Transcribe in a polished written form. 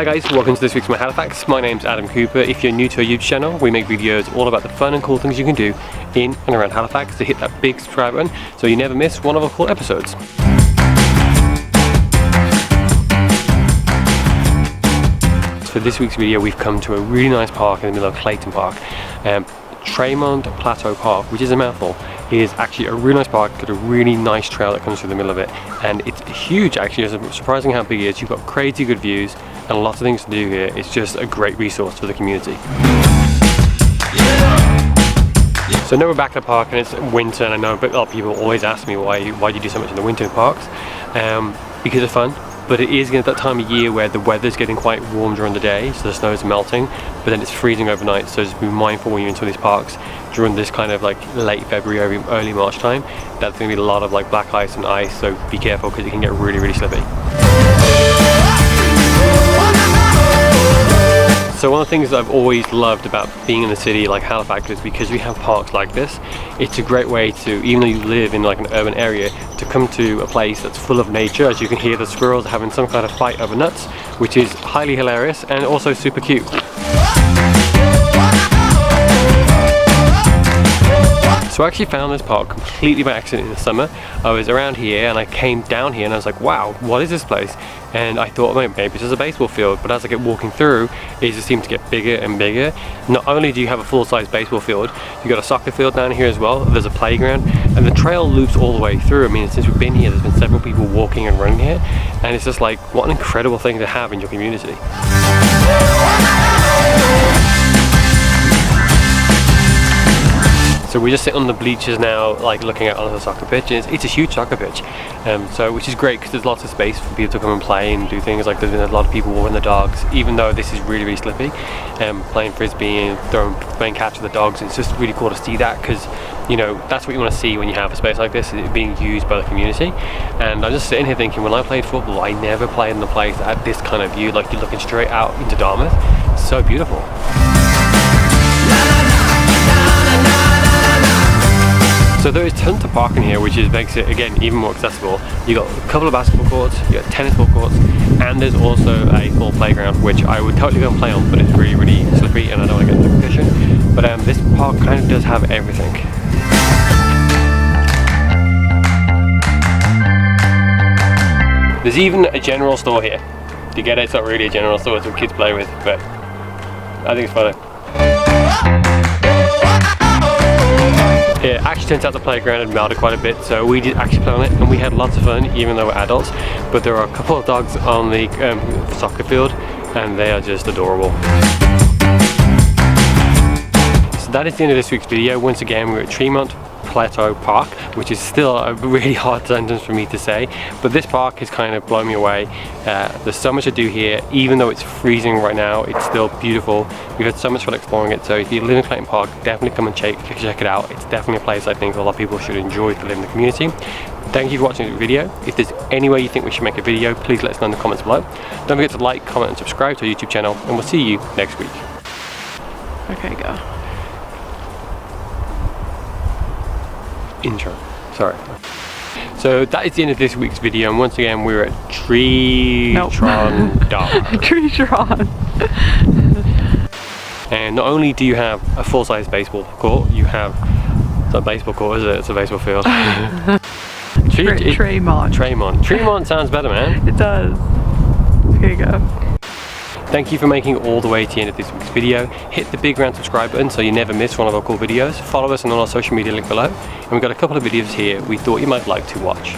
Hi guys, welcome to this week's Halifax. My name's Adam Cooper. If you're new to our YouTube channel, we make videos all about the fun and cool things you can do in and around Halifax. So hit that big subscribe button so you never miss one of our cool episodes. For this week's video, we've come to a really nice park in the middle of Clayton Park. Tremont Plateau Park, which is a mouthful, is actually a really nice park. Got a really nice trail that comes through the middle of it, and it's huge actually. It's surprising how big it is. You've got crazy good views and lots of things to do here. It's just a great resource for the community. So now we're back at the park and it's winter, and I know a lot of people always ask me why do you do so much in the winter parks? Because it's fun. But it is at that time of year where the weather's getting quite warm during the day, so the snow's melting, but then it's freezing overnight. So just be mindful when you're into these parks during this kind of like late February, early March time. That's going to be a lot of like black ice and ice, so be careful because it can get really, really slippy. So one of the things that I've always loved about being in the city like Halifax is because we have parks like this, it's a great way to, even though you live in like an urban area, to come to a place that's full of nature. As you can hear, the squirrels are having some kind of fight over nuts, which is highly hilarious and also super cute. So I actually found this park completely by accident in the summer. I was around here and I came down here and I was like, wow, what is this place? And I thought, maybe it's just a baseball field, but as I kept walking through, it just seemed to get bigger and bigger. Not only do you have a full-size baseball field, you've got a soccer field down here as well, there's a playground, and the trail loops all the way through. I mean, since we've been here, there's been several people walking and running here, and it's just like, what an incredible thing to have in your community. So we just sit on the bleachers now, like looking at other soccer pitches. It's a huge soccer pitch, which is great because there's lots of space for people to come and play and do things. Like there's been a lot of people walking the dogs, even though this is really, really slippy. Playing frisbee and playing catch with the dogs. It's just really cool to see that because, you know, that's what you want to see when you have a space like this, it being used by the community. And I'm just sitting here thinking, when I played football, I never played in a place that had this kind of view. Like you're looking straight out into Dartmouth. It's so beautiful. So there is tons of parking here, which makes it, again, even more accessible. You've got a couple of basketball courts, you've got tennis ball courts, and there's also a full playground, which I would totally go and play on, but it's really, really slippery and I don't want to get into the competition. But this park kind of does have everything. There's even a general store here. You get it? It's not really a general store, it's what kids play with, but I think it's funny. It actually turns out the playground had melted quite a bit, so we did actually play on it and we had lots of fun even though we're adults. But there are a couple of dogs on the soccer field and they are just adorable. So that is the end of this week's video. Once again, we're at Tremont Plateau Park, which is still a really hard sentence for me to say, but this park has kind of blown me away. There's so much to do here, even though it's freezing right now, it's still beautiful. We've had so much fun exploring it, so if you live in Clayton Park, definitely come and check it out. It's definitely a place I think a lot of people should enjoy if they live in the community. Thank you for watching this video. If there's any way you think we should make a video, please let us know in the comments below. Don't forget to like, comment and subscribe to our YouTube channel, and we'll see you next week. Okay, go. Intro. Sorry. So that is the end of this week's video, and once again we're at Tremont Park. Tremont. And not only do you have a full-size baseball court, you have, it's not a baseball court, is it? It's a baseball field. Tremont. Tremont sounds better, man. It does. Here you go. Thank you for making it all the way to the end of this week's video. Hit the big round subscribe button so you never miss one of our cool videos. Follow us on all our social media link below. And we've got a couple of videos here we thought you might like to watch.